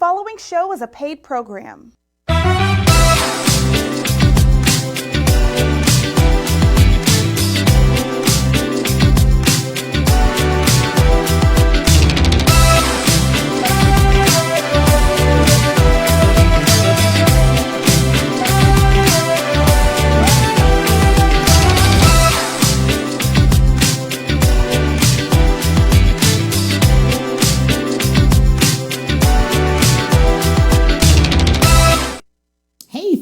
following show is a paid program.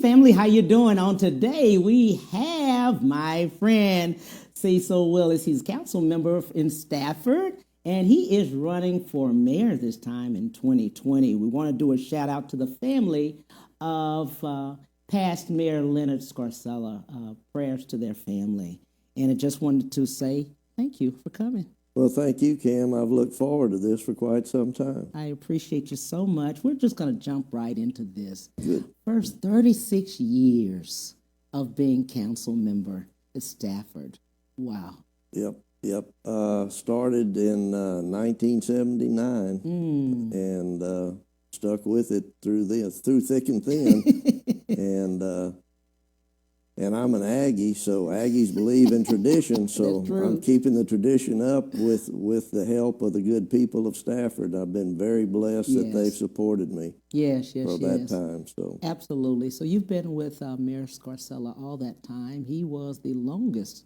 Family, how you doing? On today, we have my friend Cecil Willis. He's a council member in Stafford, and he is running for mayor this time in 2020. We want to do a shout out to the family of past Mayor Leonard Scarcella. Prayers to their family. And I just wanted to say thank you for coming. Well, thank you, Cam. I've looked forward to this for quite some time. I appreciate you so much. We're just going to jump right into this. Good. First 36 years of being council member at Stafford. Wow. Yep. Started in 1979 and stuck with it through thick and thin. And I'm an Aggie, so Aggies believe in tradition. So I'm keeping the tradition up with the help of the good people of Stafford. I've been very blessed that they've supported me. For that time. So absolutely. So you've been with Mayor Scarcella all that time. He was the longest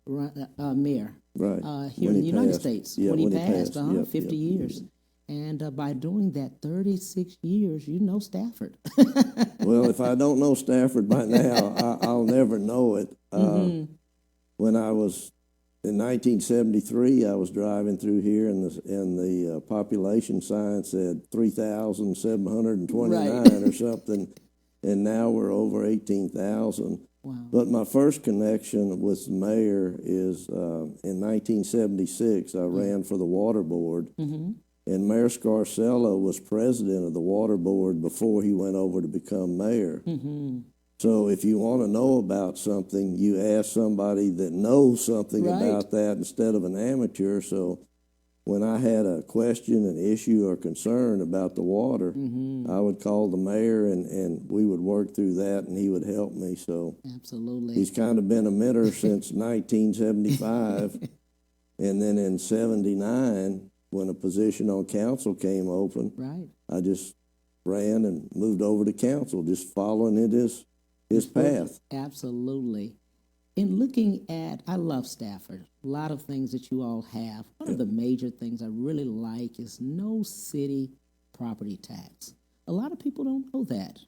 mayor here in the United States when he passed. 50 years. And by doing that 36 years, you know Stafford. Well, if I don't know Stafford by now, I'll never know it. When I was in 1973, I was driving through here, and the population sign said 3,729 or something, and now we're over 18,000. Wow. But my first connection with the mayor is in 1976. I ran for the water board. And Mayor Scarcella was president of the water board before he went over to become mayor. So if you want to know about something, you ask somebody that knows something about that instead of an amateur. So when I had a question, an issue, or concern about the water, I would call the mayor, and we would work through that, and he would help me. So absolutely, he's kind of been a mentor since 1975. And then in 79, when a position on council came open, I just ran and moved over to council, just following his path. Absolutely. In looking at, I love Stafford, a lot of things that you all have. One of the major things I really like is no city property tax. A lot of people don't know that.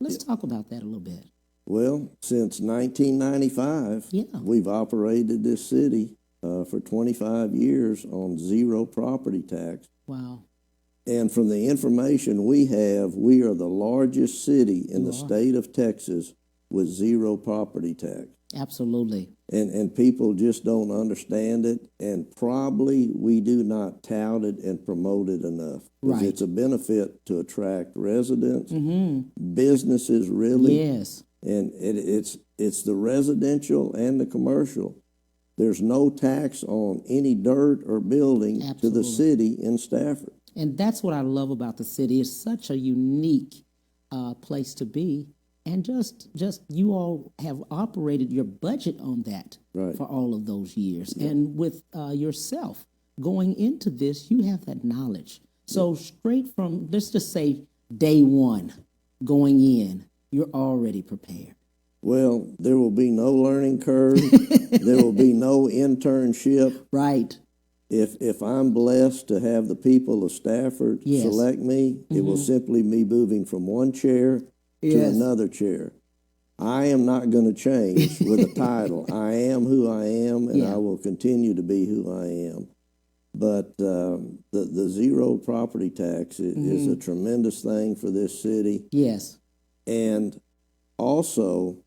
Let's talk about that a little bit. Well, since 1995, we've operated this city for 25 years on zero property tax. Wow. And from the information we have, we are the largest city in the state of Texas with zero property tax. Absolutely. And people just don't understand it, and probably we do not tout it and promote it enough. Right. It's a benefit to attract residents, businesses really. Yes. And it's the residential and the commercial. There's no tax on any dirt or building to the city in Stafford. And that's what I love about the city. It's such a unique place to be. And just you all have operated your budget on that for all of those years. Yeah. And with yourself going into this, you have that knowledge. So straight from, let's just say day one, going in, you're already prepared. Well, there will be no learning curve. There will be no internship. Right. If I'm blessed to have the people of Stafford select me, it will simply be moving from one chair to another chair. I am not going to change with a title. I am who I am, and I will continue to be who I am. But the zero property tax is a tremendous thing for this city. Yes. And also,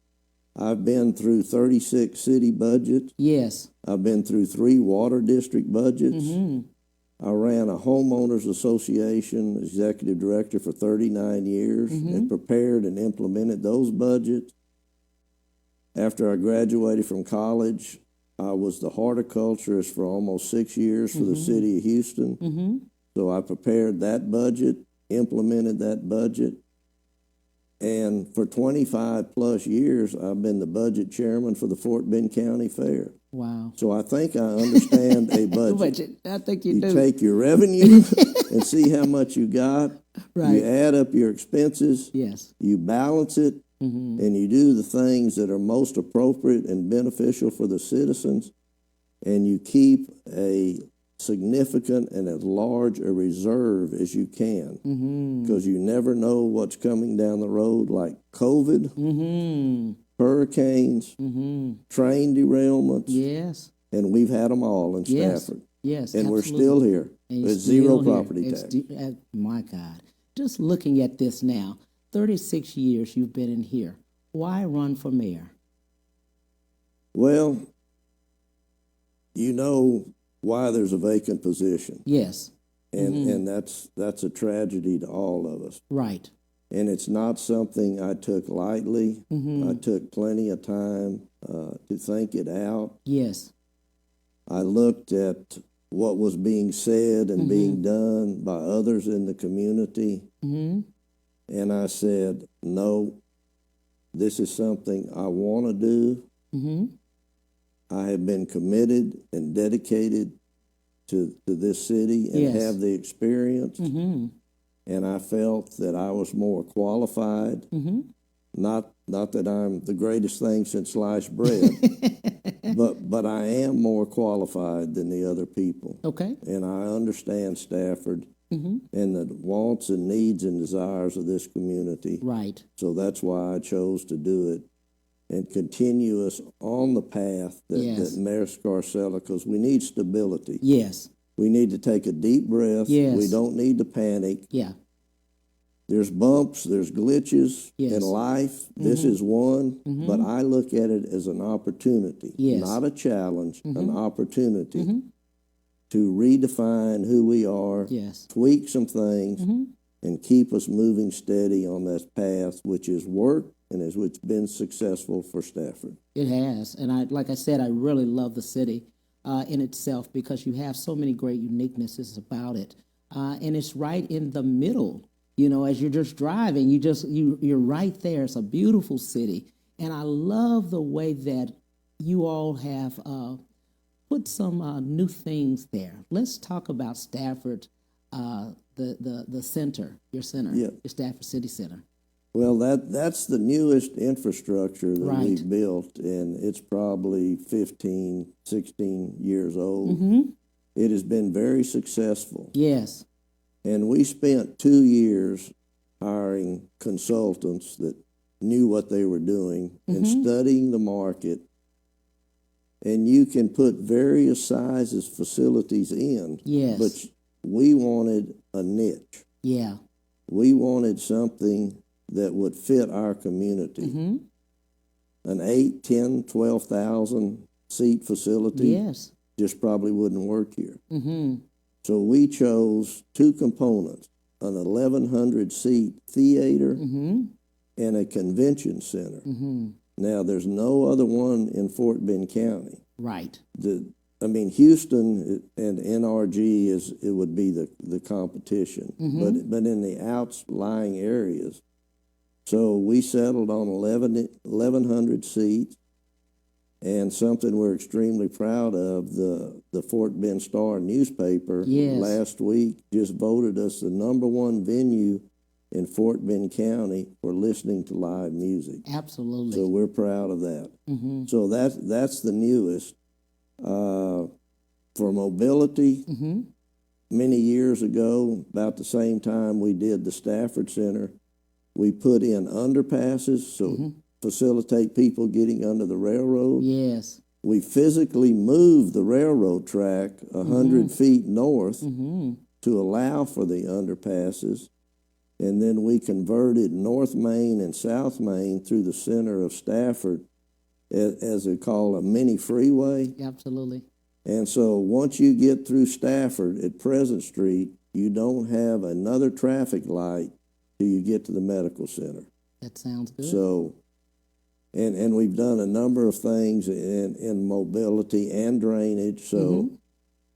I've been through 36 city budgets. Yes. I've been through 3 water district budgets. I ran a homeowners association executive director for 39 years and prepared and implemented those budgets. After I graduated from college, I was the horticulturist for almost 6 years for the city of Houston. So I prepared that budget implemented that budget. And for 25 plus years, I've been the budget chairman for the Fort Bend County Fair. Wow. So I think I understand a budget. Budget. I think you do. You take your revenue and see how much you got. Right. You add up your expenses. Yes. You balance it, and you do the things that are most appropriate and beneficial for the citizens, and you keep a significant and as large a reserve as you can, because you never know what's coming down the road, like COVID, hurricanes, train derailments. Yes. And we've had them all in Stafford. Yes. And absolutely. we're still here. And There's still zero here. property tax. My God. Just looking at this now, 36 years you've been in here. Why run for mayor? Well, you know why there's a vacant position. Yes. And that's a tragedy to all of us. Right. And it's not something I took lightly. I took plenty of time to think it out. Yes. I looked at what was being said and being done by others in the community. And I said, no, this is something I want to do. I have been committed and dedicated to this city and have the experience. And I felt that I was more qualified. Not that I'm the greatest thing since sliced bread, but I am more qualified than the other people. Okay. And I understand Stafford and the wants and needs and desires of this community. Right. So that's why I chose to do it and continue us on the path that Mayor Scarcella, because we need stability. Yes. We need to take a deep breath. Yes. We don't need to panic. Yeah. There's bumps, there's glitches in life. This is one, but I look at it as an opportunity, not a challenge, an opportunity to redefine who we are, tweak some things, and keep us moving steady on this path, which is work and has which been successful for Stafford. It has. And like I said, I really love the city in itself because you have so many great uniquenesses about it. And it's right in the middle. You know, as you're just driving, you're right there. It's a beautiful city. And I love the way that you all have put some new things there. Let's talk about Stafford, the center, your center, your Stafford City Center. Well, that's the newest infrastructure that we've built, and it's probably 15, 16 years old. It has been very successful. Yes. And we spent 2 years hiring consultants that knew what they were doing and studying the market. And you can put various sizes facilities in. Yes. But we wanted a niche. Yeah. We wanted something that would fit our community. An 8, 10, 12,000 seat facility just probably wouldn't work here. So we chose two components, an 1,100 seat theater and a convention center. Now, there's no other one in Fort Bend County. Right. Houston and NRG would be the competition, but in the outlying areas. So we settled on 1,100 seats, and something we're extremely proud of, the Fort Bend Star newspaper last week just voted us the #1 venue in Fort Bend County for listening to live music. Absolutely. So we're proud of that. So that's the newest. For mobility, many years ago, about the same time we did the Stafford Center, we put in underpasses so facilitate people getting under the railroad. Yes. We physically moved the railroad track 100 feet north to allow for the underpasses. And then we converted North Main and South Main through the center of Stafford as they call a mini freeway. Absolutely. And so once you get through Stafford at Pleasant Street, you don't have another traffic light till you get to the medical center. That sounds good. So, and we've done a number of things in mobility and drainage. So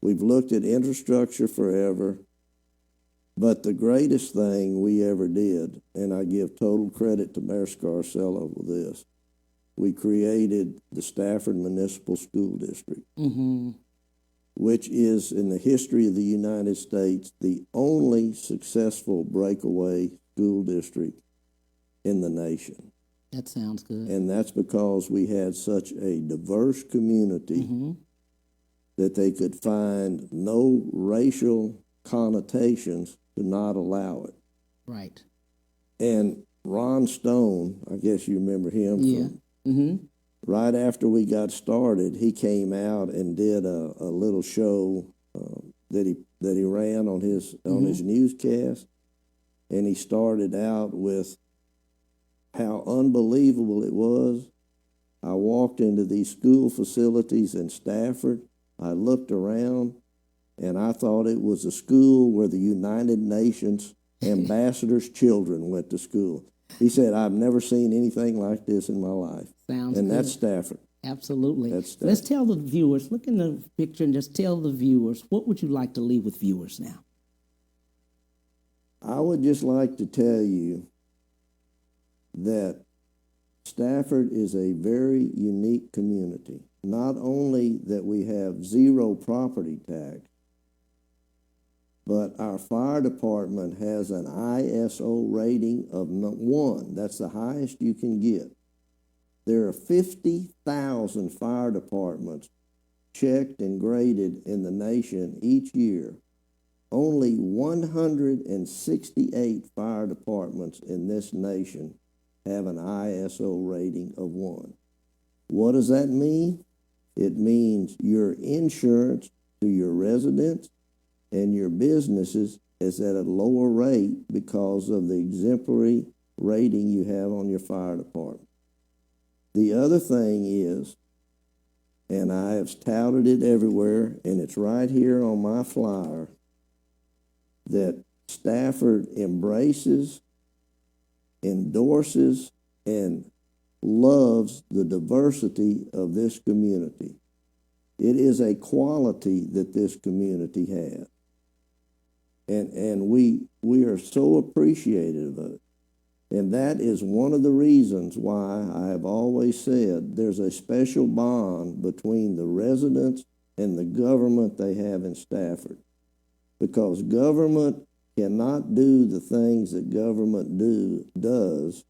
we've looked at infrastructure forever. But the greatest thing we ever did, and I give total credit to Mayor Scarcella with this, we created the Stafford Municipal School District, which is, in the history of the United States, the only successful breakaway school district in the nation. That sounds good. And that's because we had such a diverse community that they could find no racial connotations to not allow it. Right. And Ron Stone, I guess you remember him. Yeah. Right after we got started, he came out and did a little show that he ran on his newscast, and he started out with how unbelievable it was. I walked into these school facilities in Stafford. I looked around, and I thought it was a school where the United Nations ambassadors' children went to school. He said, I've never seen anything like this in my life. Sounds and good. That's Stafford. Absolutely. That's Stafford. Let's tell the viewers, look in the picture and just tell the viewers, what would you like to leave with viewers now? I would just like to tell you that Stafford is a very unique community. Not only that we have zero property tax, but our fire department has an ISO rating of 1. That's the highest you can get. There are 50,000 fire departments checked and graded in the nation each year. Only 168 fire departments in this nation have an ISO rating of 1. What does that mean? It means your insurance to your residents and your businesses is at a lower rate because of the exemplary rating you have on your fire department. The other thing is, and I have touted it everywhere, and it's right here on my flyer, that Stafford embraces, endorses, and loves the diversity of this community. It is a quality that this community has. And we are so appreciative of it. And that is one of the reasons why I have always said there's a special bond between the residents and the government they have in Stafford. Because government cannot do the things that government does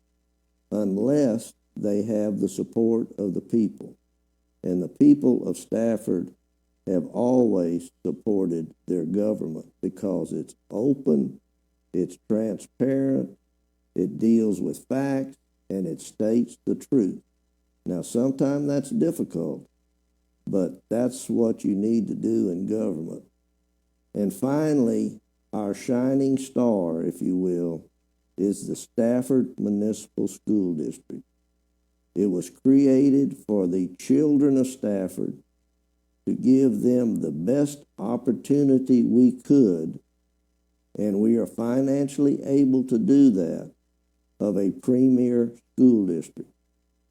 unless they have the support of the people. And the people of Stafford have always supported their government because it's open, it's transparent, it deals with facts, and it states the truth. Now, sometimes that's difficult, but that's what you need to do in government. And finally, our shining star, if you will, is the Stafford Municipal School District. It was created for the children of Stafford to give them the best opportunity we could, and we are financially able to do that, of a premier school district.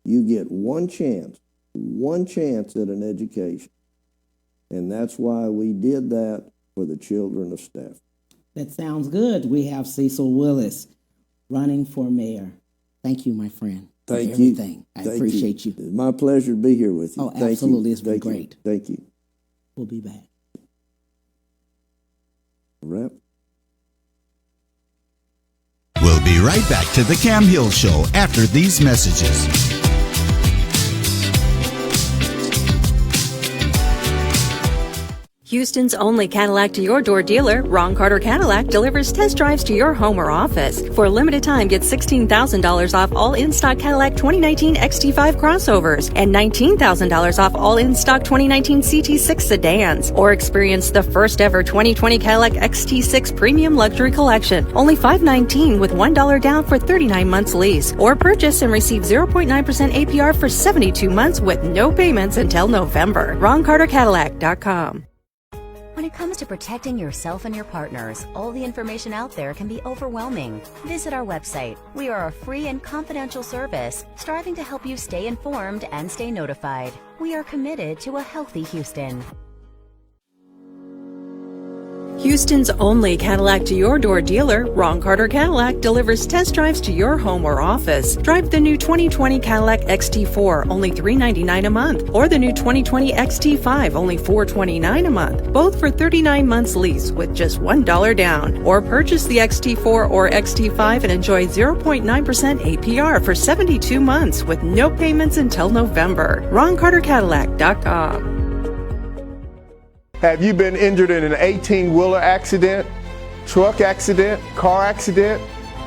You get one chance at an education, and that's why we did that for the children of Stafford. That sounds good. We have Cecil Willis running for mayor. Thank you, my friend. Thank for you. Everything. I appreciate you. It's my pleasure to be here with you. Oh, Thank absolutely. You. It's been Thank great. You. Thank you. We'll be back. Wrap. We'll be right back to the Cam Hill Show after these messages. Houston's only Cadillac to your door dealer, Ron Carter Cadillac, delivers test drives to your home or office. For a limited time, get $16,000 off all in-stock Cadillac 2019 XT5 crossovers and $19,000 off all in-stock 2019 CT6 sedans. Or experience the first ever 2020 Cadillac XT6 Premium Luxury Collection. Only $519 with $1 down for 39 months lease. Or purchase and receive 0.9% APR for 72 months with no payments until November. RonCarterCadillac.com. When it comes to protecting yourself and your partners, all the information out there can be overwhelming. Visit our website. We are a free and confidential service, striving to help you stay informed and stay notified. We are committed to a healthy Houston. Houston's only Cadillac to your door dealer, Ron Carter Cadillac, delivers test drives to your home or office. Drive the new 2020 Cadillac XT4, only $399 a month, or the new 2020 XT5, only $429 a month, both for 39 months lease with just $1 down. Or purchase the XT4 or XT5 and enjoy 0.9% APR for 72 months with no payments until November. RonCarterCadillac.com. Have you been injured in an 18-wheeler accident, truck accident, car accident?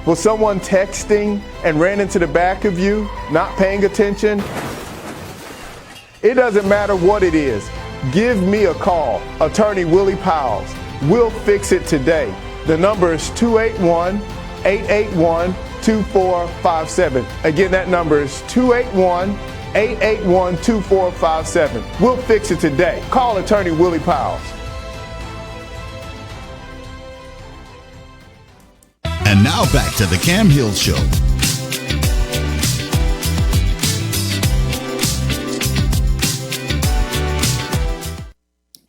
Was someone texting and ran into the back of you, not paying attention? It doesn't matter what it is. Give me a call, Attorney Willie Powles. We'll fix it today. The number is 281-881-2457. Again, that number is 281-881-2457. We'll fix it today. Call Attorney Willie Powles. And now back to the Cam Hill Show.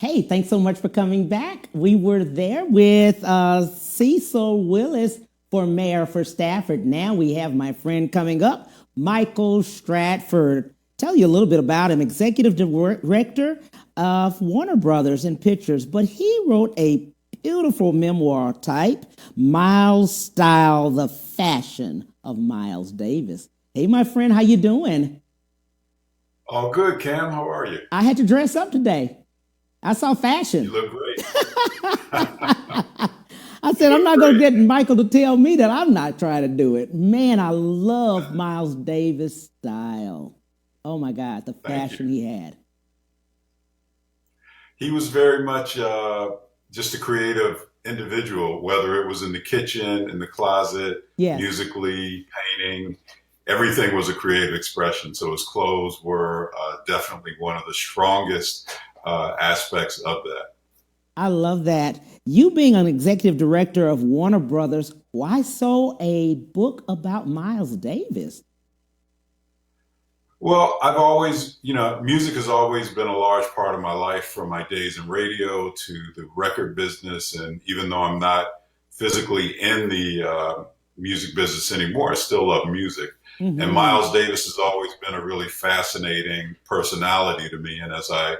Hey, thanks so much for coming back. We were there with Cecil Willis for mayor for Stafford. Now we have my friend coming up, Michael Stradford. Tell you a little bit about him, executive director of Warner Brothers in Pictures, but he wrote a beautiful memoir type, Miles' Style, the Fashion of Miles Davis. Hey, my friend, how you doing? All good, Cam. How are you? I had to dress up today. I saw fashion. You look great. I said, I'm not going to get Michael to tell me that I'm not trying to do it. Man, I love Miles Davis' style. Oh, my God, the fashion he had. He was very much just a creative individual, whether it was in the kitchen, in the closet, Yes. musically, painting. Everything was a creative expression. So his clothes were definitely one of the strongest aspects of that. I love that. You being an executive director of Warner Brothers, why so a book about Miles Davis? Well, I've always, music has always been a large part of my life, from my days in radio to the record business. And even though I'm not physically in the music business anymore, I still love music. Mm-hmm. And Miles Davis has always been a really fascinating personality to me. And as I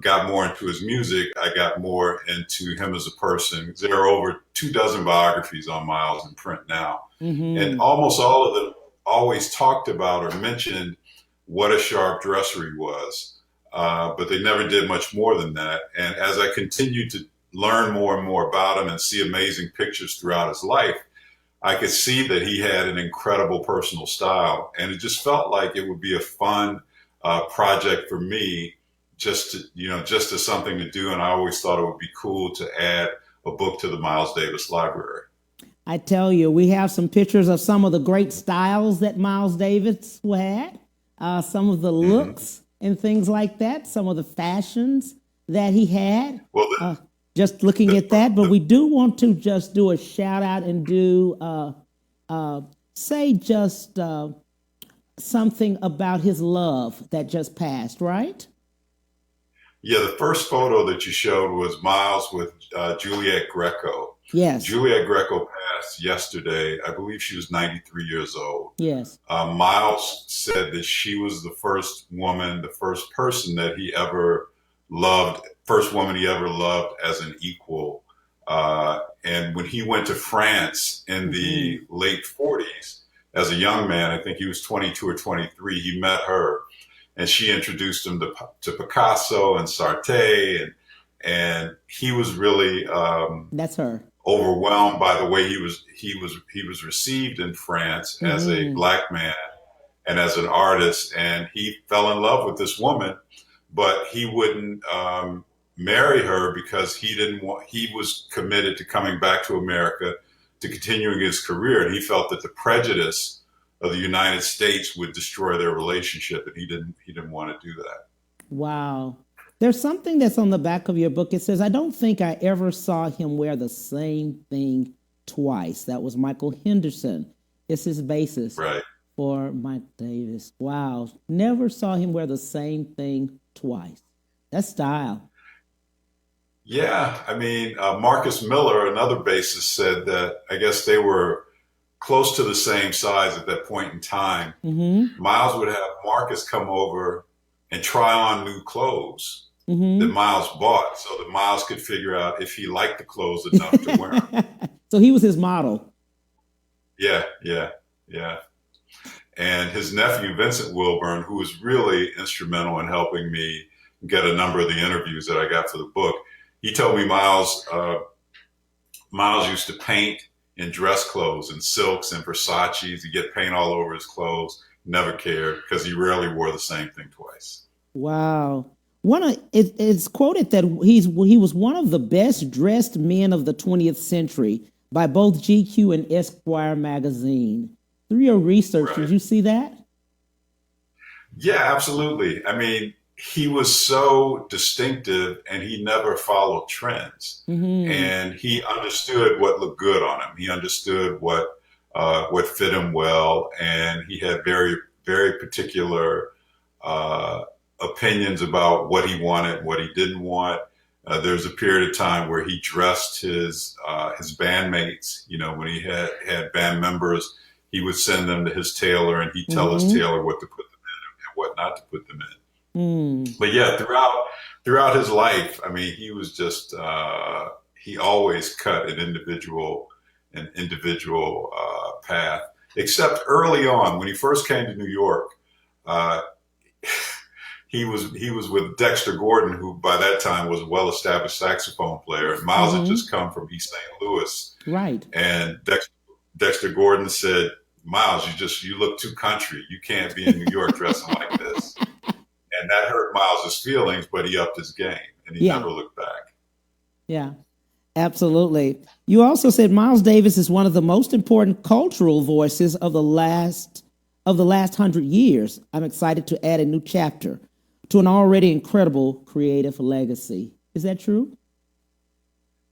got more into his music, I got more into him as a person. There are over 24 biographies on Miles in print now. Mm-hmm. And almost all of them always talked about or mentioned what a sharp dresser he was. But they never did much more than that. And as I continued to learn more and more about him and see amazing pictures throughout his life, I could see that he had an incredible personal style. And it just felt like it would be a fun project for me, just as something to do. And I always thought it would be cool to add a book to the Miles Davis library. I tell you, we have some pictures of some of the great styles that Miles Davis had, some of the looks and things like that, some of the fashions that he had. Well, just looking at that, but we do want to just do a shout out and do something about his love that just passed, right? Yeah, the first photo that you showed was Miles with Juliet Greco. Yes. Juliet Greco passed yesterday. I believe she was 93 years old. Yes. Miles said that she was the first woman, the first person that he ever loved, first woman he ever loved as an equal. And when he went to France in the late 40s, as a young man, I think he was 22 or 23, he met her. And she introduced him to Picasso and Sartre, and he was really that's her overwhelmed by the way he was received in France as a black man and as an artist. And he fell in love with this woman, but he wouldn't marry her because he was committed to coming back to America to continuing his career, and he felt that the prejudice of the United States would destroy their relationship, and he didn't want to do that. Wow. There's something that's on the back of your book. It says, I don't think I ever saw him wear the same thing twice. That was Michael Henderson. It's his basis for Mike Davis. Wow. Never saw him wear the same thing twice. That's style. Yeah, I mean, Marcus Miller, another bassist, said that I guess they were close to the same size at that point in time. Mm-hmm. Miles would have Marcus come over and try on new clothes that Mm-hmm. Miles bought so that Miles could figure out if he liked the clothes enough to wear them. So he was his model. Yeah, yeah, yeah. And his nephew, Vincent Wilburn, who was really instrumental in helping me get a number of the interviews that I got for the book, he told me Miles used to paint in dress clothes and silks and Versace's. He'd get paint all over his clothes, never cared because he rarely wore the same thing twice. Wow. It's quoted that he was one of the best dressed men of the 20th century by both GQ and Esquire magazine. Through your research, Right. Did you see that? Yeah, absolutely. I mean, he was so distinctive and he never followed trends. Mm-hmm. And he understood what looked good on him. He understood what fit him well. And he had very, very particular opinions about what he wanted, what he didn't want. There's a period of time where he dressed his bandmates. You know, when he had band members, he would send them to his tailor and he'd tell his tailor what to put them in and what not to put them in. Mm. But yeah, throughout his life, I mean, he was just he always cut an individual path. Except early on, when he first came to New York, he was with Dexter Gordon, who by that time was a well-established saxophone player. And Miles had just come from East St. Louis, Right. and Dexter Gordon said, "Miles, you look too country. You can't be in New York dressing like this." And that hurt Miles's feelings, but he upped his game and he never looked back. Yeah, absolutely. You also said Miles Davis is one of the most important cultural voices of the last 100 years. I'm excited to add a new chapter to an already incredible creative legacy. Is that true?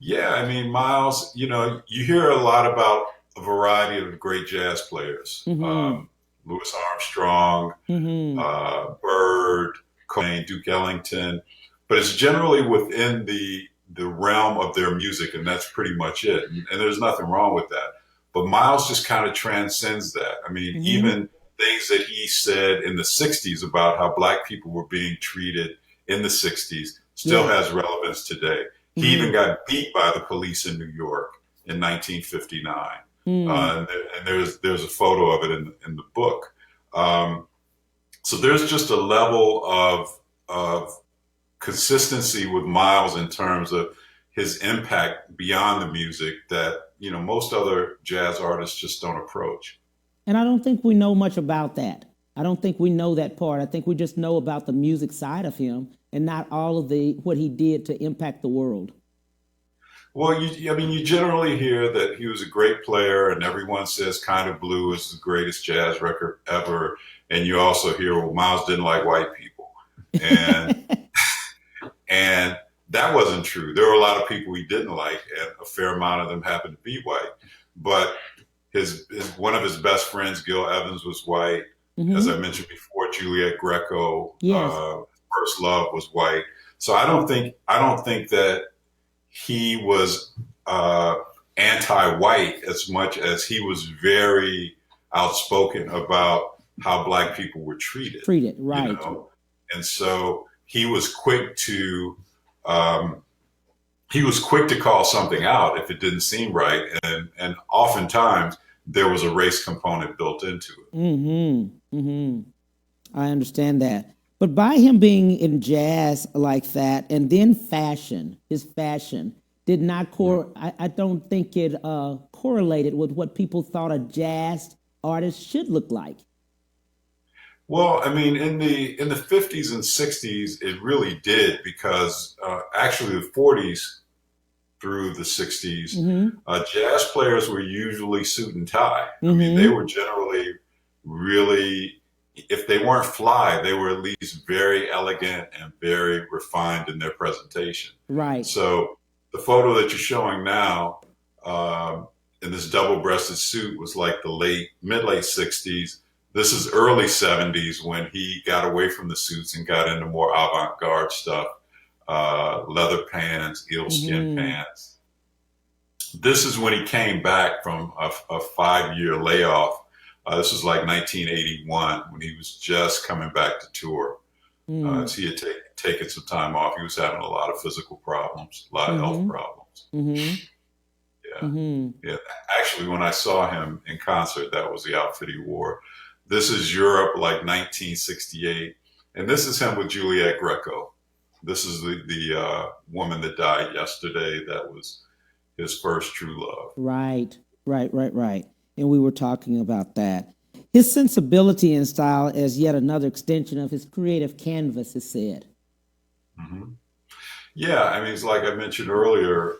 Yeah, I mean, Miles, you know, you hear a lot about a variety of great jazz players. Mm-hmm. Louis Armstrong, Bird, Cobain, Duke Ellington, but it's generally within the realm of their music, and that's pretty much it. And there's nothing wrong with that. But Miles just kind of transcends that. I mean, even things that he said in the 60s about how Black people were being treated in the 60s still has relevance today. He even got beat by the police in New York in 1959. And there's a photo of it in the book. So there's just a level of consistency with Miles in terms of his impact beyond the music that, you know, most other jazz artists just don't approach. And I don't think we know much about that. I don't think we know that part. I think we just know about the music side of him and not all of what he did to impact the world. Well, you generally hear that he was a great player, and everyone says Kind of Blue is the greatest jazz record ever. And you also hear, well, Miles didn't like white people. And and that wasn't true. There were a lot of people he didn't like, and a fair amount of them happened to be white. But one of his best friends, Gil Evans, was white. As I mentioned before, Juliet Greco, First Love, was white. So I don't think that he was anti-white as much as he was very outspoken about how Black people were treated. Right. You know? And so he was quick to call something out if it didn't seem right, and oftentimes there was a race component built into it. I understand that. But by him being in jazz like that, and then his fashion did not I don't think it correlated with what people thought a jazz artist should look like. Well, I mean, in the 50s and 60s, it really did, because actually the 40s through the 60s, jazz players were usually suit and tie. I mean, they were generally really, if they weren't fly, they were at least very elegant and very refined in their presentation. Right. So the photo that you're showing now in this double-breasted suit was like the mid-late 60s. This is early 70s when he got away from the suits and got into more avant-garde stuff. leather pants, eelskin pants. This is when he came back from a 5-year layoff. This was like 1981 when he was just coming back to tour. So he had taken some time off. He was having a lot of physical problems, a lot of health problems. Yeah. Actually, when I saw him in concert, that was the outfit he wore. This is Europe, like 1968. And this is him with Juliet Greco. This is the woman that died yesterday. That was his first true love. Right. And we were talking about that. His sensibility and style is yet another extension of his creative canvas, is said. Yeah, I mean, it's like I mentioned earlier,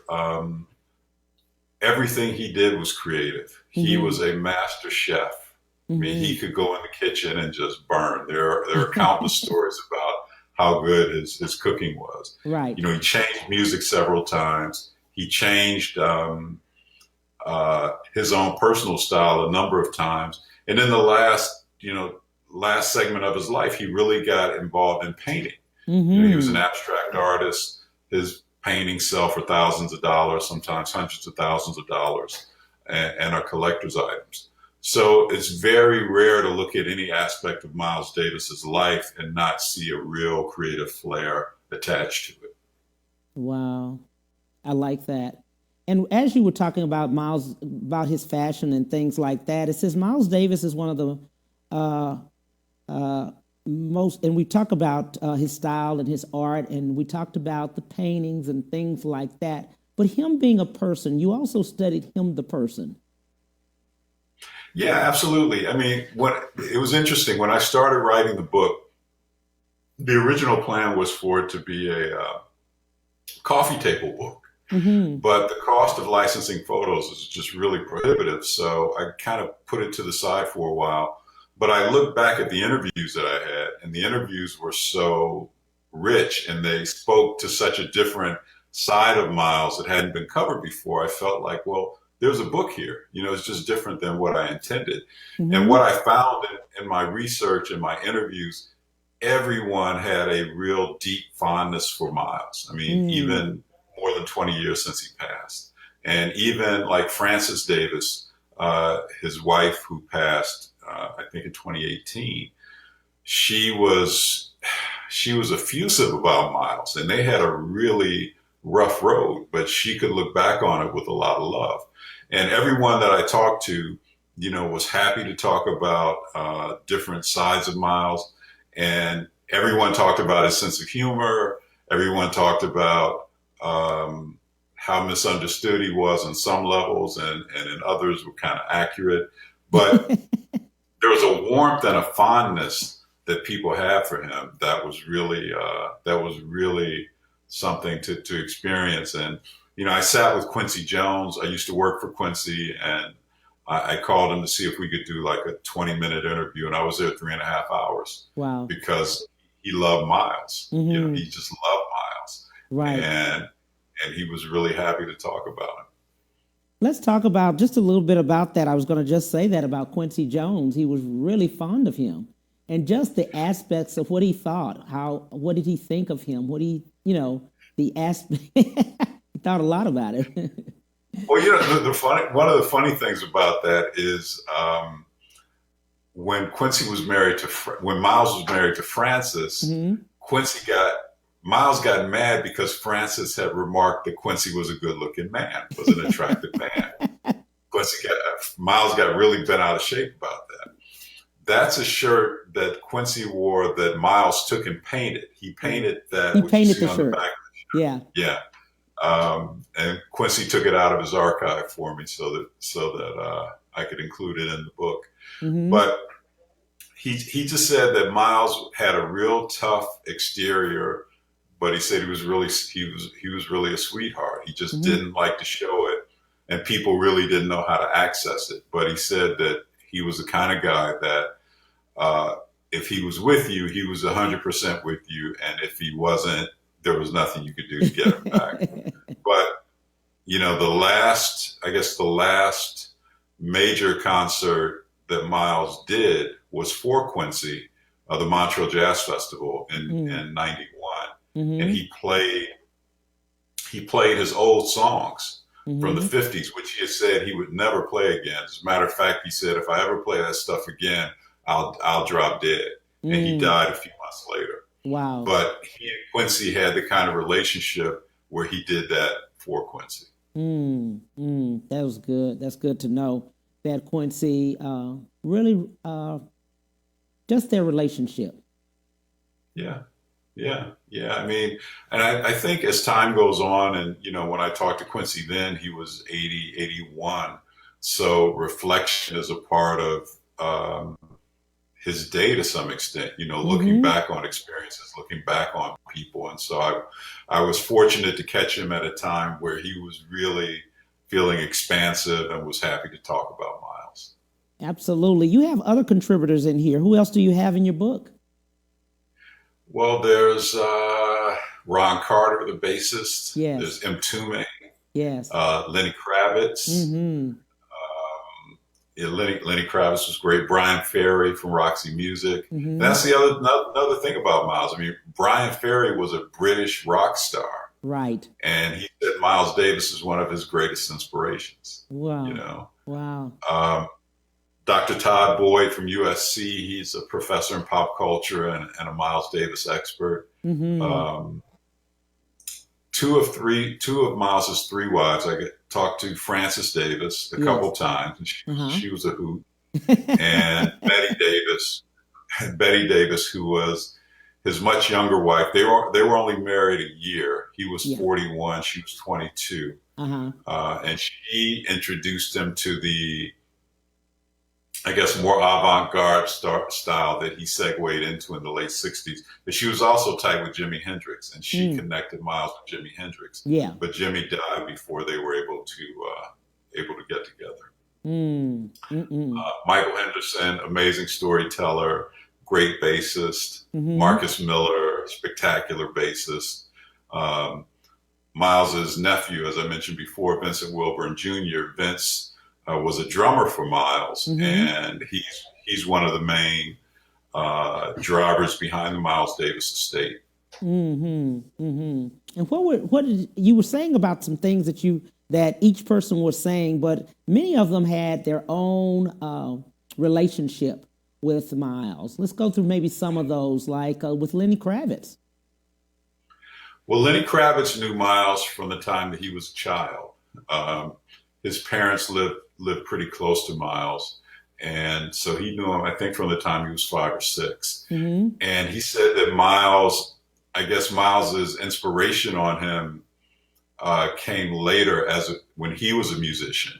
everything he did was creative. He was a master chef. I mean, he could go in the kitchen and just burn. There are countless stories about how good his cooking was. Right. You know, he changed music several times. He changed his own personal style a number of times. And in the last segment of his life, he really got involved in painting. You know, he was an abstract artist. His paintings sell for thousands of dollars, sometimes hundreds of thousands of dollars, and are collector's items. So it's very rare to look at any aspect of Miles Davis's life and not see a real creative flair attached to it. Wow. I like that. And as you were talking about Miles, about his fashion and things like that, it says Miles Davis is one of the most, and we talk about his style and his art, and we talked about the paintings and things like that. But him being a person, you also studied him, the person. Yeah, absolutely. I mean, it was interesting. When I started writing the book, the original plan was for it to be a coffee table book. But the cost of licensing photos is just really prohibitive. So I kind of put it to the side for a while. But I looked back at the interviews that I had, and the interviews were so rich and they spoke to such a different side of Miles that hadn't been covered before. I felt like, well, there's a book here. You know, it's just different than what I intended. And what I found in my research and my interviews, everyone had a real deep fondness for Miles. I mean, even more than 20 years since he passed. And even like Frances Davis, his wife who passed, I think in 2018, she was effusive about Miles, and they had a really rough road, but she could look back on it with a lot of love. And everyone that I talked to, you know, was happy to talk about different sides of Miles. And everyone talked about his sense of humor. Everyone talked about how misunderstood he was on some levels, and in others were kind of accurate. But there was a warmth and a fondness that people had for him that was really something to experience. And, you know, I sat with Quincy Jones. I used to work for Quincy, and I called him to see if we could do like a 20-minute interview, and I was there 3.5 hours. Wow. Because he loved Miles. You know, he just loved Miles. Right. And he was really happy to talk about him. Let's talk about just a little bit about that. I was going to just say that about Quincy Jones. He was really fond of him, and just the aspects of what he thought. What did he think of him? The aspect. He thought a lot about it. Well, you know, one of the funny things about that is when Miles was married to Frances, Miles got mad because Frances had remarked that Quincy was a good-looking man, was an attractive man. Miles got really bent out of shape about that. That's a shirt that Quincy wore that Miles took and painted. He painted that. He painted the shirt. The back of the shirt. Yeah. And Quincy took it out of his archive for me so that I could include it in the book. But he just said that Miles had a real tough exterior, but he said he was really a sweetheart. He just didn't like to show it, and people really didn't know how to access it. But he said that he was the kind of guy that if he was with you, he was 100% with you, and if he wasn't, there was nothing you could do to get him back. But, you know, the last major concert that Miles did was for Quincy, the Montreal Jazz Festival in 91. and he played his old songs from the 50s, which he had said he would never play again. As a matter of fact, he said, if I ever play that stuff again, I'll drop dead. And he died a few months later. Wow. But he and Quincy had the kind of relationship where he did that for Quincy. That was good. That's good to know that Quincy really just their relationship. Yeah. I mean, and I think as time goes on, and, you know, when I talked to Quincy then, he was 80, 81. So reflection is a part of his day to some extent, you know, looking back on experiences, looking back on people. And so I was fortunate to catch him at a time where he was really feeling expansive and was happy to talk about Miles. Absolutely. You have other contributors in here. Who else do you have in your book? Well, there's Ron Carter, the bassist. Yes. There's M. Tume. Yes. Lenny Kravitz. Lenny Kravitz was great. Brian Ferry from Roxy Music. And that's the another thing about Miles. I mean, Brian Ferry was a British rock star. Right. And he said Miles Davis is one of his greatest inspirations. Wow. You know. Wow. Dr. Todd Boyd from USC, he's a professor in pop culture and a Miles Davis expert. Two of Miles's three wives, I talked to Frances Davis a couple times, and she was a hoot. And Betty Davis, who was his much younger wife. They were only married a year. He was 41, she was 22. And she introduced him to the, I guess, more avant-garde style that he segued into in the late 60s. But she was also tight with Jimi Hendrix, and she connected Miles with Jimi Hendrix. Yeah. But Jimmy died before they were able to get together. Michael Henderson, amazing storyteller, great bassist. Marcus Miller, spectacular bassist. Miles's nephew, as I mentioned before, Vincent Wilburn Jr. Vince was a drummer for Miles, and he's one of the main drivers behind the Miles Davis estate. And what did you were saying about some things that each person was saying, but many of them had their own relationship with Miles. Let's go through maybe some of those, like with Lenny Kravitz. Well, Lenny Kravitz knew Miles from the time that he was a child. His parents lived pretty close to Miles. And so he knew him, I think, from the time he was 5 or 6. And he said that Miles's inspiration on him came later when he was a musician,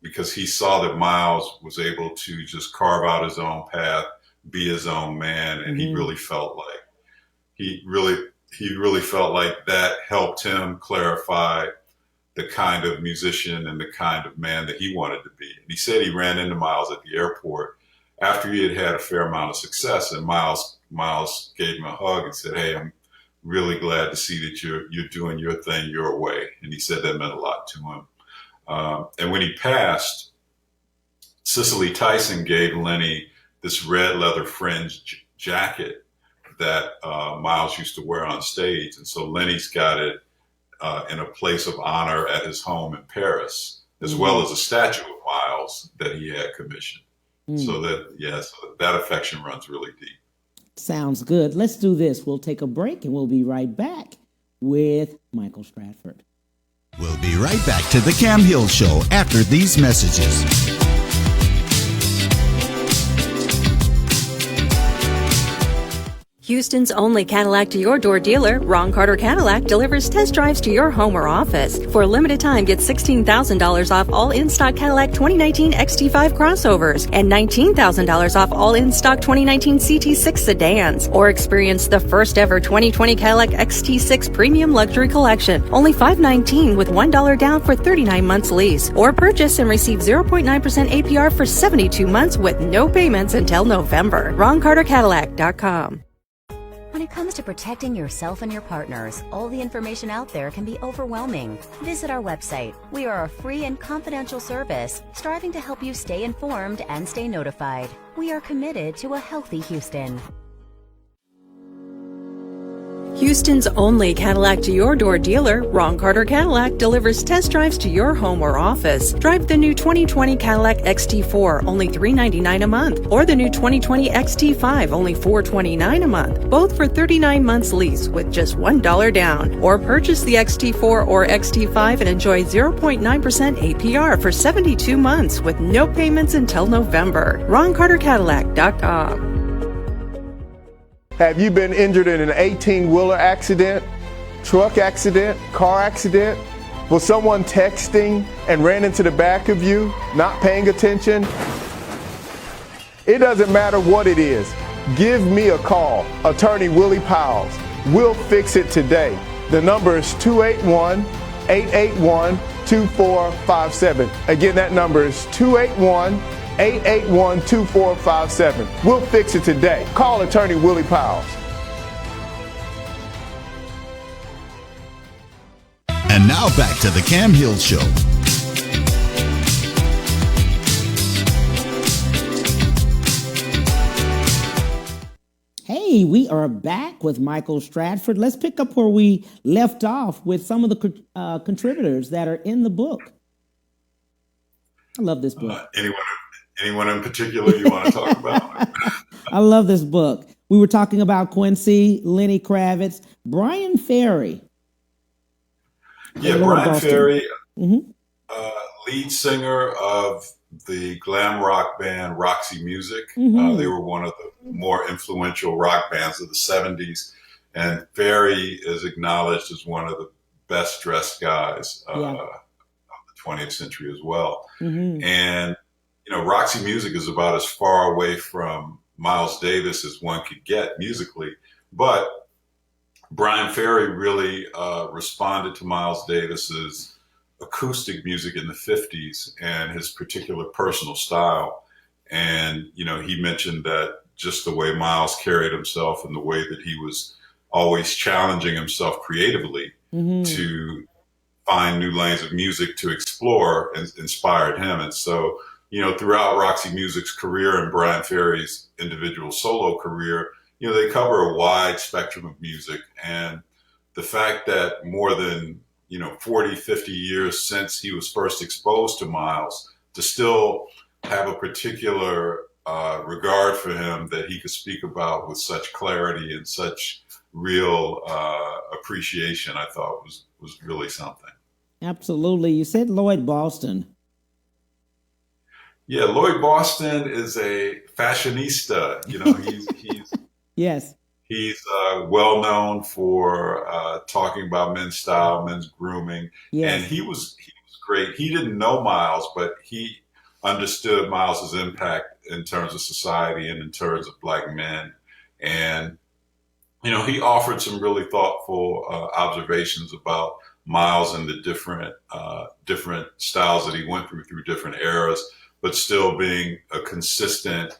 because he saw that Miles was able to just carve out his own path, be his own man. And he really felt like he really felt like that helped him clarify the kind of musician and the kind of man that he wanted to be. And he said he ran into Miles at the airport after he had a fair amount of success, and Miles gave him a hug and said, "Hey, I'm really glad to see that you're doing your thing your way." And he said that meant a lot to him. And when he passed, Cicely Tyson gave Lenny this red leather fringe jacket that Miles used to wear on stage. And so Lenny's got it in a place of honor at his home in Paris, as well as a statue of Miles that he had commissioned. So that affection runs really deep. Sounds good. Let's do this. We'll take a break and we'll be right back with Michael Stradford. We'll be right back to the Cam Hill Show after these messages. Houston's only Cadillac to your door dealer, Ron Carter Cadillac, delivers test drives to your home or office. For a limited time, get $16,000 off all in-stock Cadillac 2019 XT5 crossovers and $19,000 off all in-stock 2019 CT6 sedans. Or experience the first ever 2020 Cadillac XT6 Premium Luxury Collection. Only $519 with $1 down for 39 months lease. Or purchase and receive 0.9% APR for 72 months with no payments until November. RonCarterCadillac.com. When it comes to protecting yourself and your partners, all the information out there can be overwhelming. Visit our website. We are a free and confidential service striving to help you stay informed and stay notified. We are committed to a healthy Houston. Houston's only Cadillac to your door dealer, Ron Carter Cadillac, delivers test drives to your home or office. Drive the new 2020 Cadillac XT4, only $399 a month, or the new 2020 XT5, only $429 a month, both for 39 months lease with just $1 down. Or purchase the XT4 or XT5 and enjoy 0.9% APR for 72 months with no payments until November. RonCarterCadillac.com. Have you been injured in an 18-wheeler accident, truck accident, car accident? Was someone texting and ran into the back of you, not paying attention? It doesn't matter what it is. Give me a call, Attorney Willie Powles. We'll fix it today. The number is 281-881-2457. Again, that number is 281-881-2457. We'll fix it today. Call Attorney Willie Powles. And now back to the Cam Hill Show. Hey, we are back with Michael Stradford. Let's pick up where we left off with some of the contributors that are in the book. I love this book. Anyone in particular you want to talk about? I love this book. We were talking about Quincy, Lenny Kravitz, Brian Ferry. Yeah, Brian Ferry, lead singer of the glam rock band Roxy Music. They were one of the more influential rock bands of the 70s. And Ferry is acknowledged as one of the best dressed guys of the 20th century as well. And, you know, Roxy Music is about as far away from Miles Davis as one could get musically. But Brian Ferry really responded to Miles Davis's acoustic music in the 50s and his particular personal style. And, you know, he mentioned that just the way Miles carried himself and the way that he was always challenging himself creatively to find new lanes of music to explore and inspired him. And so, you know, throughout Roxy Music's career and Brian Ferry's individual solo career, you know, they cover a wide spectrum of music. And the fact that more than, 40, 50 years since he was first exposed to Miles, to still have a particular regard for him that he could speak about with such clarity and such real appreciation, I thought was really something. Absolutely. You said Lloyd Boston. Yeah, Lloyd Boston is a fashionista. He's yes. He's well known for talking about men's style, men's grooming, and he was great. He didn't know Miles, but he understood Miles's impact in terms of society and in terms of Black men. And he offered some really thoughtful observations about Miles and the different styles that he went through different eras, but still being a consistent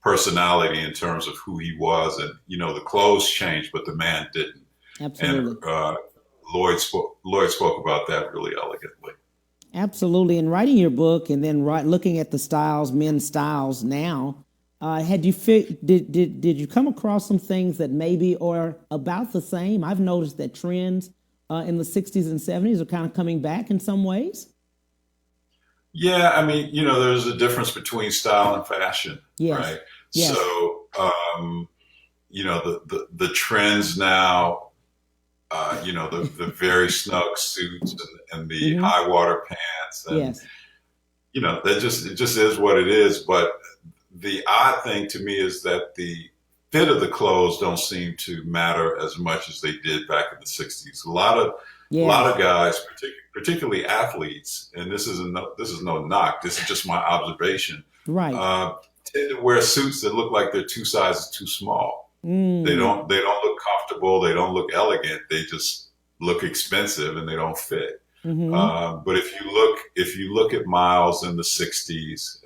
personality in terms of who he was. And, the clothes changed, but the man didn't. Absolutely. And Lloyd spoke about that really elegantly. Absolutely. In writing your book and then looking at the styles, men's styles now, did you come across some things that maybe are about the same? I've noticed that trends in the 60s and 70s are kind of coming back in some ways. Yeah, I mean, there's a difference between style and fashion, right? Yes. So, the trends now, the very snug suits and the high water pants, and it just is what it is. But the odd thing to me is that the fit of the clothes don't seem to matter as much as they did back in the 60s. A lot of guys, particularly athletes, and this is no knock. This is just my observation. Right. Tend to wear suits that look like they're 2 sizes too small. They don't look comfortable. They don't look elegant. They just look expensive and they don't fit. But if you look at Miles in the 60s,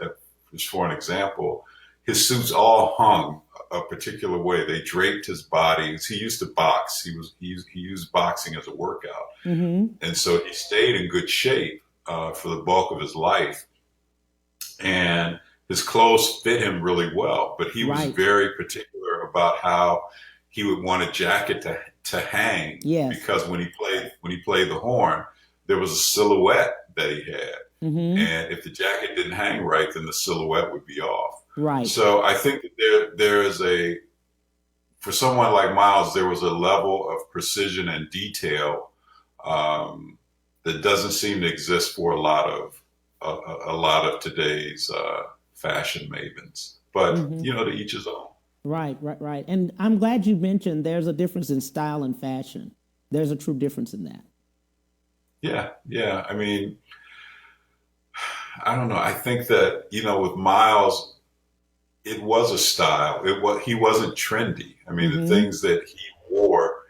just for an example, his suits all hung a particular way. They draped his body. He used to box. He used boxing as a workout, and so he stayed in good shape for the bulk of his life. And his clothes fit him really well, but he was very particular about how he would want a jacket to hang, Yes. because when he played the horn, there was a silhouette that he had. Mm-hmm. And if the jacket didn't hang right, then the silhouette would be off. Right. So I think that there is for someone like Miles, there was a level of precision and detail that doesn't seem to exist for a lot of today's fashion mavens. But to each his own. Right. And I'm glad you mentioned there's a difference in style and fashion. There's a true difference in that. Yeah. I mean, I don't know. I think that, with Miles, it was a style. He wasn't trendy. I mean, the things that he wore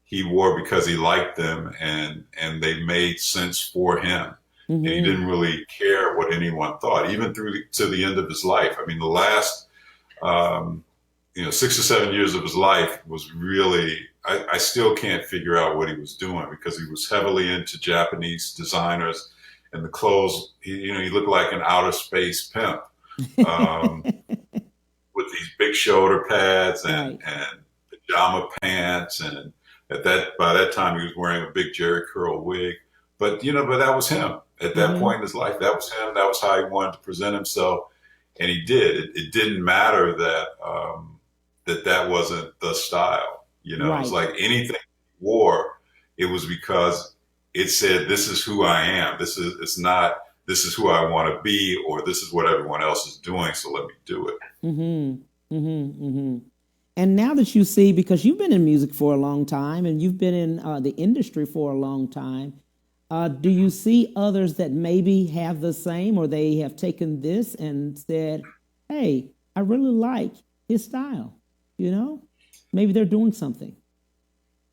because he liked them and they made sense for him. And he didn't really care what anyone thought, even to the end of his life. I mean, the last 6 or 7 years of his life was really, I still can't figure out what he was doing, because he was heavily into Japanese designers, and the clothes, he looked like an outer space pimp with these big shoulder pads and pajama pants. And by that time he was wearing a big Jerry curl wig, but that was him at that point in his life. That was him. That was how he wanted to present himself. And he did. It didn't matter that that wasn't the style. It was like anything he wore, it was because it said, this is who I am. This is who I want to be, or this is what everyone else is doing, so let me do it. And now that you see, because you've been in music for a long time and you've been in the industry for a long time, do you see others that maybe have the same, or they have taken this and said, hey, I really like his style, Maybe they're doing something.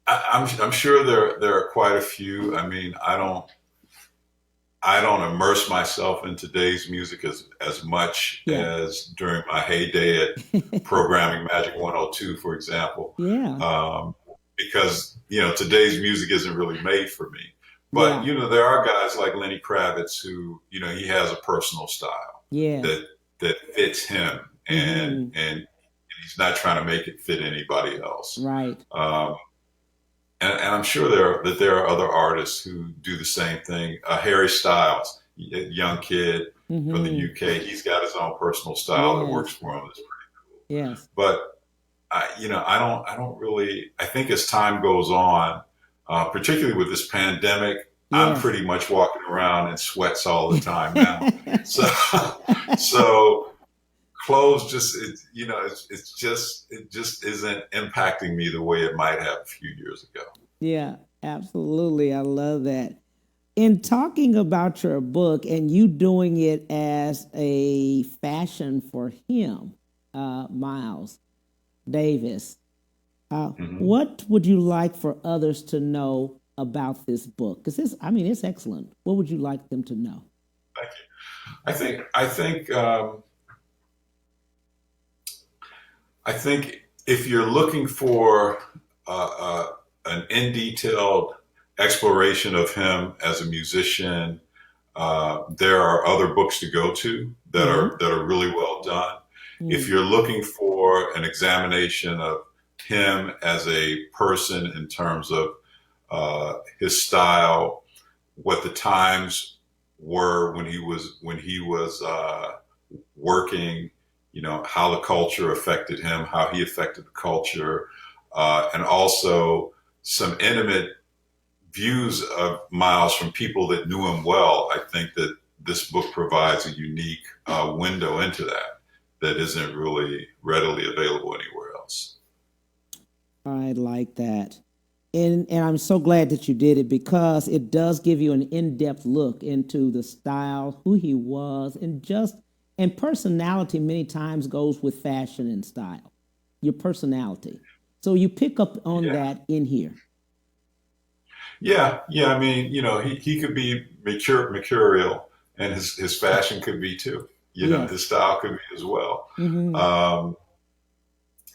I'm sure there are quite a few. I mean, I don't immerse myself in today's music as much as during my heyday at programming Magic 102, for example. Yeah. Because today's music isn't really made for me. But there are guys like Lenny Kravitz who he has a personal style that fits him, and he's not trying to make it fit anybody else. Right. And I'm sure there are other artists who do the same thing. Harry Styles, a young kid from the UK, he's got his own personal style that works for him. That's pretty cool. Yes. But I don't really. I think as time goes on, particularly with this pandemic, I'm pretty much walking around in sweats all the time now. so clothes it just isn't impacting me the way it might have a few years ago. Yeah, absolutely. I love that. In talking about your book and you doing it as a fashion for him, Miles Davis, what would you like for others to know about this book? Because it's excellent. What would you like them to know? Thank you. I think if you're looking for an in-detailed exploration of him as a musician, there are other books to go to that are really well done. If you're looking for an examination of him as a person in terms of his style, what the times were when he was working, how the culture affected him, how he affected the culture, and also some intimate views of Miles from people that knew him well. I think that this book provides a unique window into that isn't really readily available anywhere else. I like that. And I'm so glad that you did it, because it does give you an in-depth look into the style, who he was, and personality many times goes with fashion and style, your personality. So you pick up on that in here. Yeah. I mean, he could be mercurial, and his fashion could be too. His style could be as well.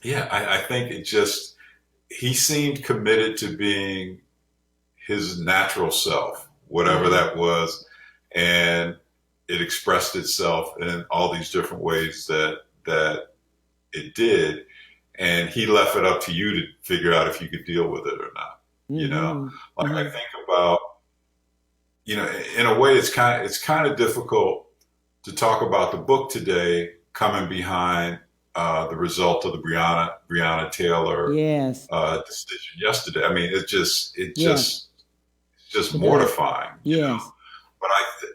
I think he seemed committed to being his natural self, whatever that was, and it expressed itself in all these different ways that it did. and he left it up to you to figure out if you could deal with it or not. You know, like I think about, you know, in a way, it's kind of difficult to talk about the book today coming behind the result of the Breonna Taylor decision yesterday. I mean, it's just mortifying. You know? But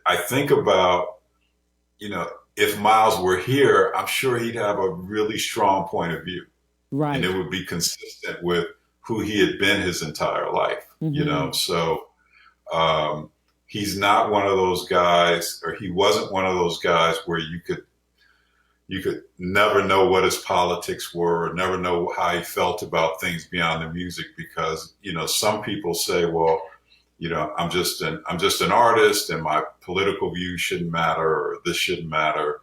I think about, you know, if Miles were here, I'm sure he'd have a really strong point of view, right? And it would be consistent with who he had been his entire life. You know, so he's not one of those guys, or he wasn't one of those guys where you could never know what his politics were, or never know how he felt about things beyond the music, because, you know, some people say, well, you know, I'm just an artist and my political views shouldn't matter, or this shouldn't matter.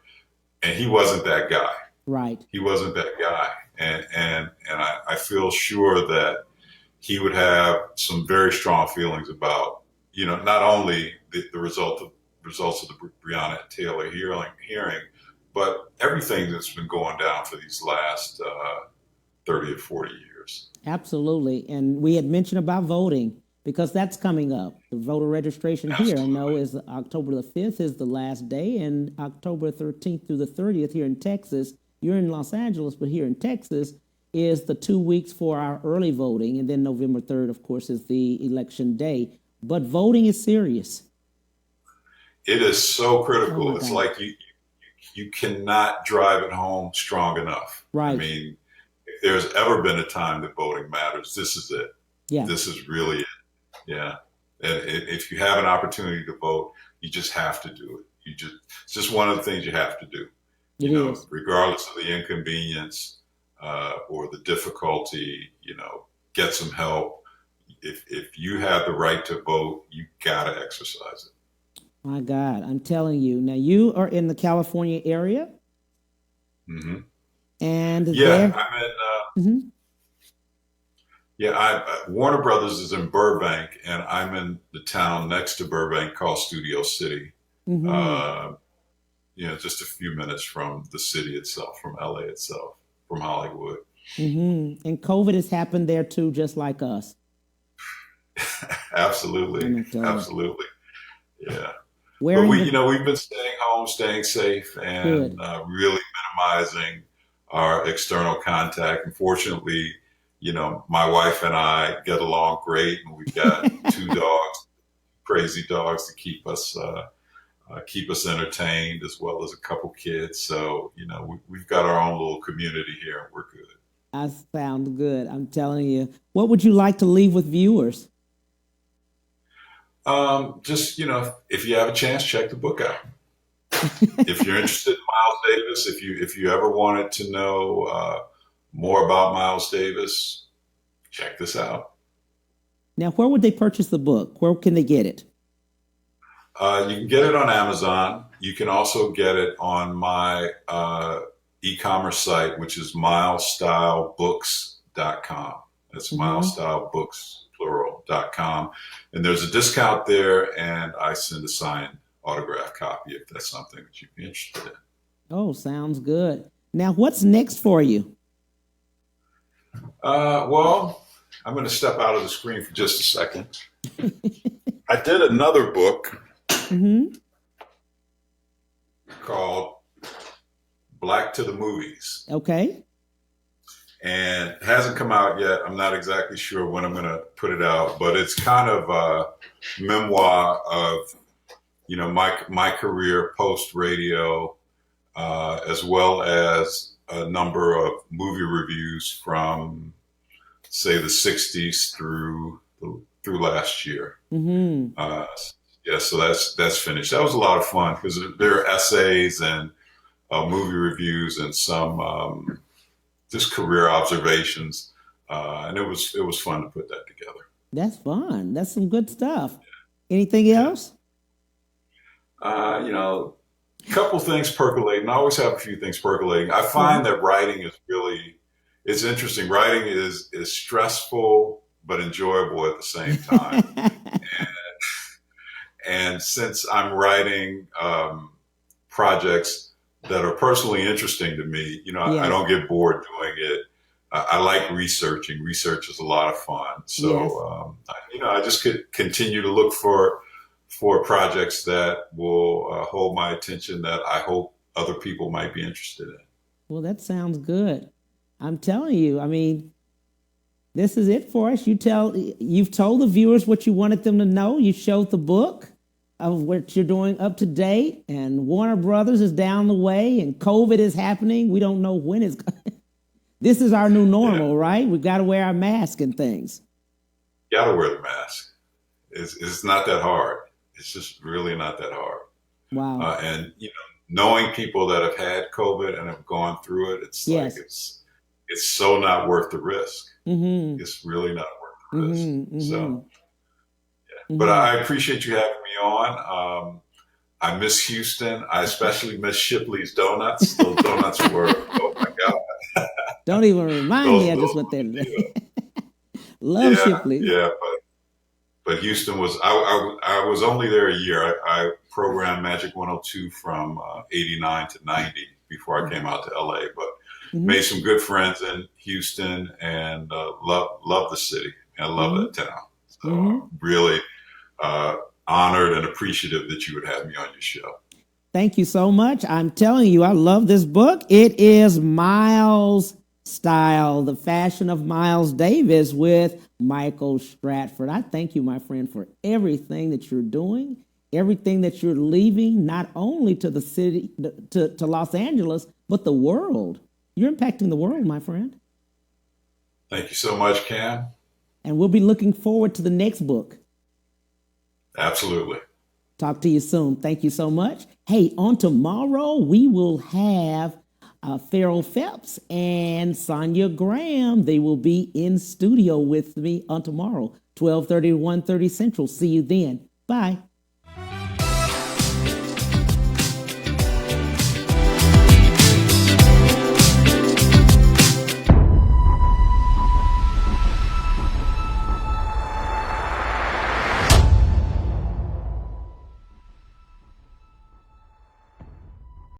And he wasn't that guy. Right. He wasn't that guy. And I feel sure that he would have some very strong feelings about, you know, not only the results of the Breonna Taylor hearing, but everything that's been going down for these last 30 or 40 years. Absolutely. And we had mentioned about voting, because that's coming up. The voter registration here, I know, is October the 5th is the last day, and October 13th through the 30th here in Texas. You're in Los Angeles, but here in Texas is the 2 weeks for our early voting. And then November 3rd, of course, is the election day. But voting is serious. It is so critical. It's like you cannot drive it home strong enough. Right. I mean, if there's ever been a time that voting matters, this is it. Yeah. This is really it. Yeah. And if you have an opportunity to vote, you just have to do it. It's just one of the things you have to do. You know, regardless of the inconvenience or the difficulty, you know, get some help. If you have the right to vote, you got to exercise it. My God, I'm telling you. Now, you are in the California area. Mm-hmm. And I'm in, Warner Brothers is in Burbank, and I'm in the town next to Burbank called Studio City. You know, just a few minutes from the city itself, from LA itself, from Hollywood. And COVID has happened there too, just like us. Absolutely. Absolutely. Yeah. But we've been staying home, staying safe, and really minimizing our external contact. Unfortunately, you know, my wife and I get along great, and we've got 2 dogs, crazy dogs, to keep us entertained, as well as a couple kids. So, you know, we've got our own little community here, and we're good. That sounds good. I'm telling you. What would you like to leave with viewers? Just, you know, if you have a chance, check the book out. If you're interested in Miles Davis, if you ever wanted to know more about Miles Davis, check this out. Now, where would they purchase the book? Where can they get it? You can get it on Amazon. You can also get it on my e-commerce site, which is milestylebooks.com. That's milestylebooks.com. And there's a discount there, and I send a signed autograph copy if that's something that you'd be interested in. Oh, sounds good. Now, what's next for you? Well, I'm going to step out of the screen for just a second. I did another book called Black to the Movies. Okay. And it hasn't come out yet. I'm not exactly sure when I'm going to put it out, but it's kind of a memoir of, you know, my career post radio, as well as a number of movie reviews from, say, the 60s through last year. So that's finished. That was a lot of fun because there are essays and movie reviews and some just career observations, and it was fun to put that together. That's fun. That's some good stuff. Yeah. Anything else? You know, a couple things percolating. I always have a few things percolating. I find that writing is it's interesting. Writing is stressful but enjoyable at the same time. And since I'm writing projects that are personally interesting to me, you know, I don't get bored doing it. I like researching. Research is a lot of fun. So, I just could continue to look for projects that will hold my attention that I hope other people might be interested in. Well, that sounds good. I'm telling you, I mean, this is it for us. You've told the viewers what you wanted them to know. You showed the book of what you're doing up to date, and Warner Brothers is down the way, and COVID is happening. We don't know when it's going. This is our new normal, right? We've got to wear our mask and things. Got to wear the mask. It's not that hard. It's just really not that hard. Wow. And knowing people that have had COVID and have gone through it, it's like it's so not worth the risk. Mm-hmm. It's really not worth the risk. Mm-hmm. So, but I appreciate you having me on. I miss Houston. I especially miss Shipley's Donuts. Those donuts were, oh my God. Don't even remind me. I just went there today. Love Shipley's. Yeah, but Houston was, I was only there a year. I programmed Magic 102 from 89 to 90 before I came out to LA, but made some good friends in Houston and love the city. I love that town. So I'm really honored and appreciative that you would have me on your show. Thank you so much. I'm telling you, I love this book. It is Miles Style, The Fashion of Miles Davis with Michael Stradford. I thank you, my friend, for everything that you're doing, everything that you're leaving, not only to the city, to Los Angeles, but the world. You're impacting the world, my friend. Thank you so much, Cam. And we'll be looking forward to the next book. Absolutely. Talk to you soon. Thank you so much. Hey, on tomorrow, we will have Farrell Phelps and Sonia Graham. They will be in studio with me on tomorrow, 12:30 to 1:30 Central. See you then. Bye.